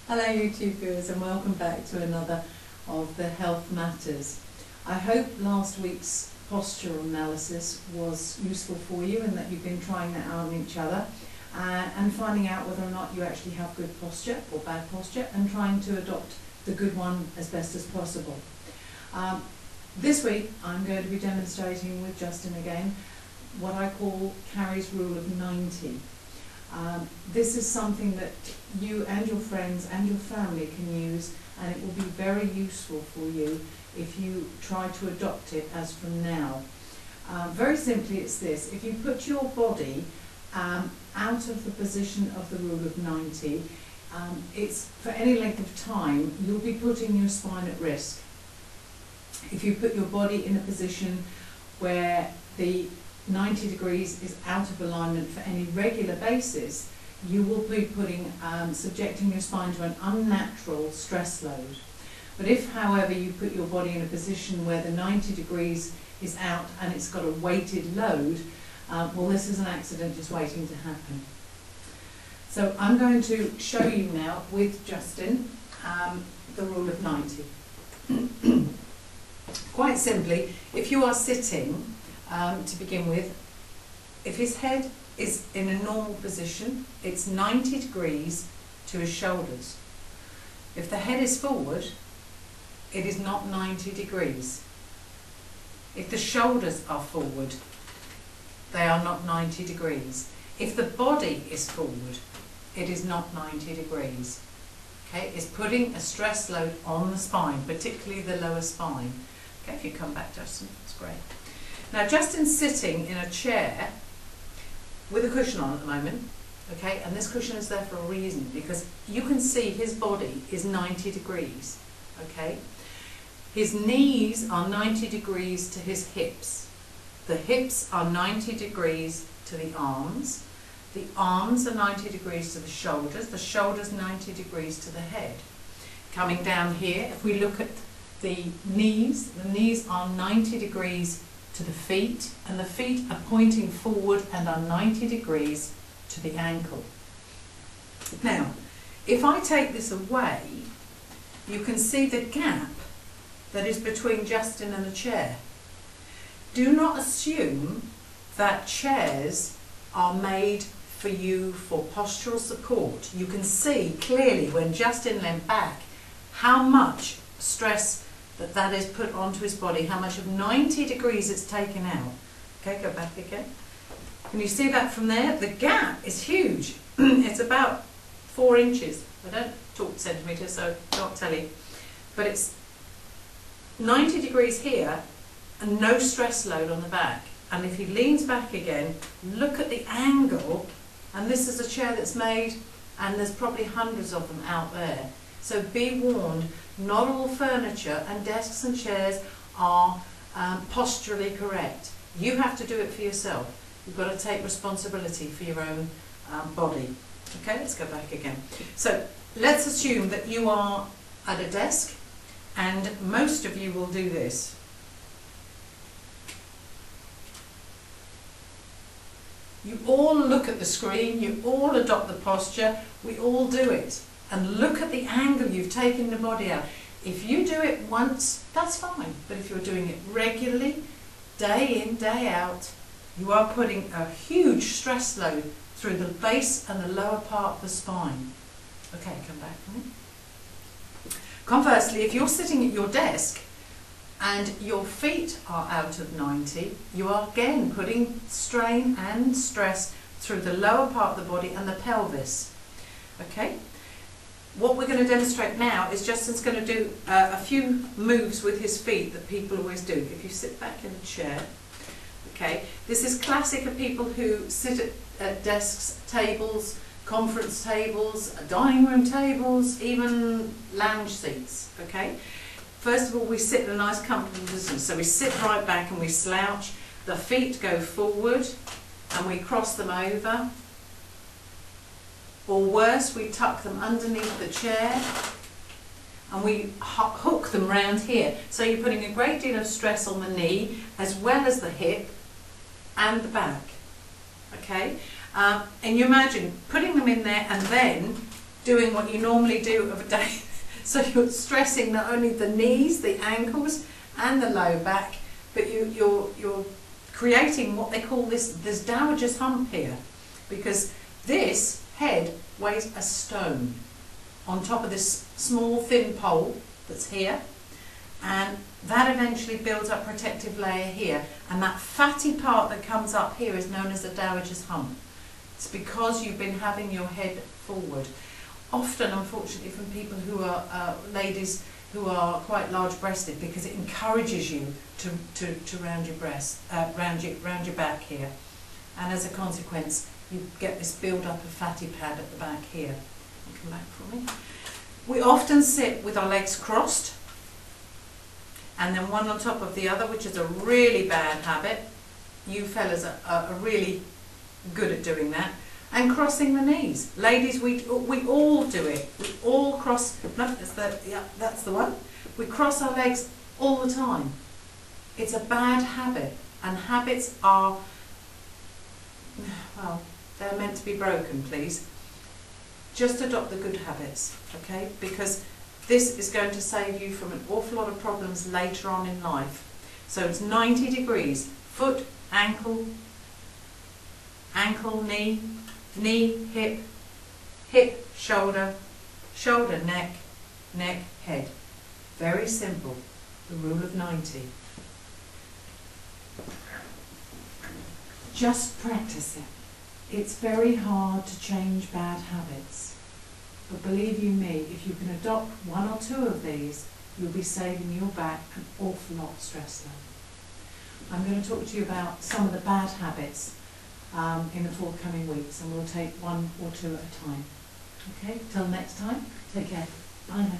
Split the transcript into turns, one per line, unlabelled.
Hello YouTube viewers, and welcome back to another of the Health Matters. I hope last week's postural analysis was useful for you and that you've been trying that out on each other and finding out whether or not you actually have good posture or bad posture and trying to adopt the good one as best as possible. This week I'm going to be demonstrating with Justin again what I call Carrie's rule of 90. This is something that you and your friends and your family can use, and it will be very useful for you if you try to adopt it as from now. Very simply it's this: if you put your body out of the position of the rule of 90, it's for any length of time, you'll be putting your spine at risk. If you put your body in a position where the 90 degrees is out of alignment for any regular basis, you will be subjecting your spine to an unnatural stress load. But if, however, you put your body in a position where the 90 degrees is out and it's got a weighted load, well, this is an accident just waiting to happen. So I'm going to show you now with Justin the rule of 90. Quite simply, if you are sitting, to begin with, if his head is in a normal position, it's 90 degrees to his shoulders. If the head is forward, it is not 90 degrees. If the shoulders are forward, they are not 90 degrees. If the body is forward, it is not 90 degrees. Okay, it's putting a stress load on the spine, particularly the lower spine. Okay, if you come back, Justin, that's great. Now Justin's sitting in a chair with a cushion on at the moment, okay, and this cushion is there for a reason, because you can see his body is 90 degrees, okay. His knees are 90 degrees to his hips. The hips are 90 degrees to the arms are 90 degrees to the shoulders 90 degrees to the head. Coming down here, if we look at the knees are 90 degrees to the feet, and the feet are pointing forward and are 90 degrees to the ankle. Now, if I take this away, you can see the gap that is between Justin and the chair. Do not assume that chairs are made for you for postural support. You can see clearly when Justin leant back how much stress that is put onto his body, how much of 90 degrees it's taken out. Okay, go back again. Can you see that from there? The gap is huge. It's about 4 inches. I don't talk centimetres, so I can't tell you. But it's 90 degrees here and no stress load on the back. And if he leans back again, look at the angle, and this is a chair that's made, and there's probably hundreds of them out there. So be warned, not all furniture and desks and chairs are posturally correct. You have to do it for yourself. You've got to take responsibility for your own body. Okay, let's go back again. So let's assume that you are at a desk, and most of you will do this. You all look at the screen, you all adopt the posture, we all do it. And look at the angle you've taken the body out. If you do it once, that's fine. But if you're doing it regularly, day in, day out, you are putting a huge stress load through the base and the lower part of the spine. Okay, come back. Conversely, if you're sitting at your desk and your feet are out of 90, you are again putting strain and stress through the lower part of the body and the pelvis. Okay? What we're going to demonstrate now is Justin's going to do a few moves with his feet that people always do. If you sit back in a chair, okay, this is classic of people who sit at desks, tables, conference tables, dining room tables, even lounge seats, okay. First of all, we sit in a nice comfortable position, so we sit right back and we slouch, the feet go forward and we cross them over. Or worse, we tuck them underneath the chair and we hook them round here. So you're putting a great deal of stress on the knee as well as the hip and the back. Okay? And you imagine putting them in there and then doing what you normally do of a day. So you're stressing not only the knees, the ankles, and the low back, but you're creating what they call this dowager's hump here, because this head weighs a stone on top of this small thin pole that's here, and that eventually builds up protective layer here, and that fatty part that comes up here is known as the dowager's hump. It's because you've been having your head forward. Often, unfortunately, from people who are ladies who are quite large-breasted, because it encourages you to round your breast, round your back here, and as a consequence, you get this build-up of fatty pad at the back here. Come back for me. We often sit with our legs crossed, and then one on top of the other, which is a really bad habit. You fellas are really good at doing that. And crossing the knees. Ladies, we all do it. We all cross, no, that's the one. We cross our legs all the time. It's a bad habit, and habits are, well, they're meant to be broken, please. Just adopt the good habits, okay? Because this is going to save you from an awful lot of problems later on in life. So it's 90 degrees. Foot, ankle, knee, hip, shoulder, neck, head. Very simple. The rule of 90. Just practice it. It's very hard to change bad habits. But believe you me, if you can adopt one or two of these, you'll be saving your back an awful lot of stress level. I'm going to talk to you about some of the bad habits in the forthcoming weeks, and we'll take one or two at a time. Okay, till next time, take care. Bye now.